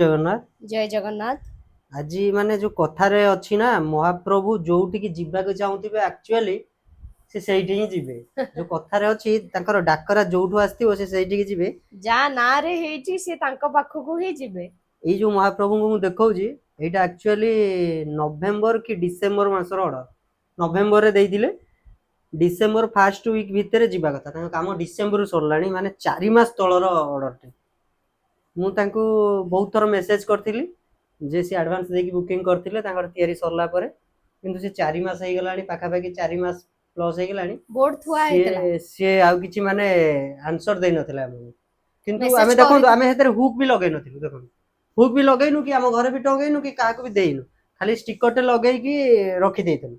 जगन्नाथ जय जगन्नाथ। आज माने जो कथारे अछि ना महाप्रभु जोउठी की जिबा को चाहुथिबे एक्चुअली से ସେଇଠି ହିଁ ଯିବେ जो कथारे अछि तांकर डाकरा जोउठु आस्थिबो से ସେଇଠି की ଯିବେ जा ना रे हेची से तांको पाखकु ही जिबे। एई जो महाप्रभु को मु देखौजी एटा एक्चुअली नवेम्बर की डिसेंबर मासर ऑर्डर नवेम्बर रे देइदिले डिसेंबर फर्स्ट वीक भितरे जिबा कथा तांका काम डिसेंबर सरलाणी माने 4 मास तळर ऑर्डर टे मु तांको बहुत थर मेसेज करथिली जे से एडवांस देकी बुकिंग करथिले तांकर तयारी सरला परे किंतु से 4 मास हे गलाणी पाखा पाखी 4 मास प्लस हे गलाणी बोर्ड थुआ हेतला से आउ किछि माने आंसर देइ नथिला हम किंतु मेसेज आमे देखो करू आमे हेतरे हुक भी लगै नथिलु देखो हुक भी लगैनु कि आम घर भी टंगैनु कि काहाकु भी देइनु खाली स्टिकर टे लगै कि रखि देइतनु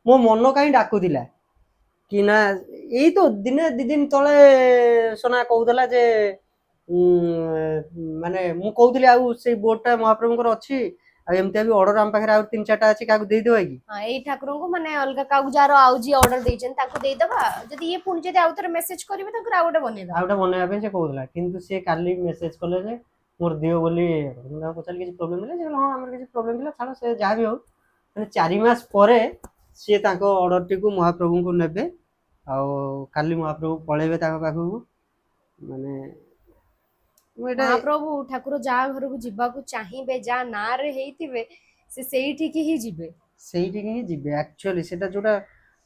मो मन काई डाकुदिला कि ना एई तो दिने दि दिन तळे सोना कहउदला जे माने मु कहउतली आउ से बोर्डटा महाप्रभुଙ୍କର ଅଛି आ एमते भी ऑर्डर हम पाखरे आ 3-4टा अछि काकु देइ देबा कि हां एई ठाकुर को माने अलगा काउ जारो आउ जी ऑर्डर देइछन ताको देइ दबा जदी ये पुन जदी आउतर मेसेज करिवे ताको आउडे बने दबा आउटा बनेबा पे से कहउदला किंतु से काली मेसेज करले जे मोर दियो बोली मु पचारली किछि प्रॉब्लम होला जे हां हमर किछि प्रॉब्लम होला छाड़ से जा भी हो माने 4 मास परे से ताको ऑर्डर टी को महाप्रभु को नेबे आ काली महाप्रभु पळेबे ताको पाखु माने महाप्रभु ठाकुर जा घर को जिबा को चाहिबे जा ना रे हेइतिबे से सेइठी की ही जिबे ସେଇଠି ହିଁ ଯିବେ एक्चुअली सेटा जोटा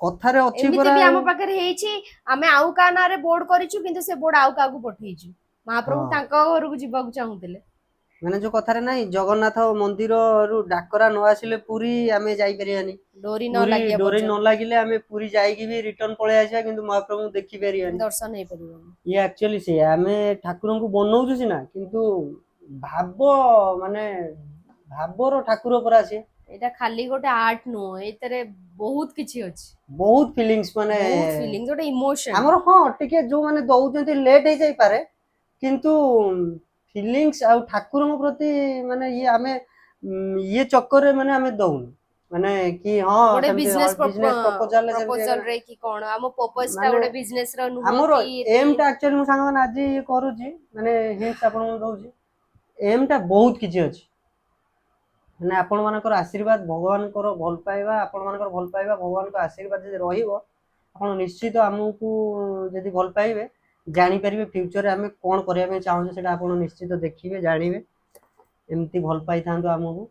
कथारे अछि एमिते परा भी हम पाकर हेइछि आमे आउ का ना रे बोर्ड करिछु किंतु से बोर्ड आउ कागु पठेइछु महाप्रभु हाँ तांका घर को जिबा को चाहुतिले माने जो कथारे नाही जगन्नाथ मंदिर रु डाकरा न आसिले पुरी आमे जाई परियानी डोरी न पुरी लागिया डोरी न पर्यंत लागिले आमे पुरी जाईकी भी रिटर्न पळे आसीया किंतु महाप्रभु देखि परियानी दर्शन हे परिबो ये एक्चुअली से आमे ठाकुरन को बनौजु सिना किंतु भाव माने भावर ठाकुर पर आसी एटा खाली गोटे आर्ट नो एतरे बहुत किछि अछि बहुत फीलिंग्स माने बहुत फीलिंग गोटे इमोशन हमर हां टिके जो माने दउजंती लेट हे जाई पारे किंतु फीलिंग्स आ ठाकुरन प्रति माने ये आमे ये चक्कर रे माने आमे दउन माने कि हां गोटे सेमते बिजनेस प्रपोजल ले प्रपोजल सेमते रे कि कोन हम पर्पस टा माने गोटे बिजनेस रो नुहो हमर कि एम टा एक्चुअली मु सांग माने आज ये करूची माने हिंट्स आपन को दउची एम टा बहुत किछि अछि माने आपण मानकर आशीर्वाद भगवान कर भल पाइबा आपण मानकर भल पाइबा भगवान को आशीर्वाद जे रहिबो आपण निश्चित हमकु जदि भल पाइबे जानि परिबे फ्यूचर रे हमें कोन करिया में चाहू सेटा आपण निश्चित देखिबे जानिबे एमती भल पाई थांदो हमकु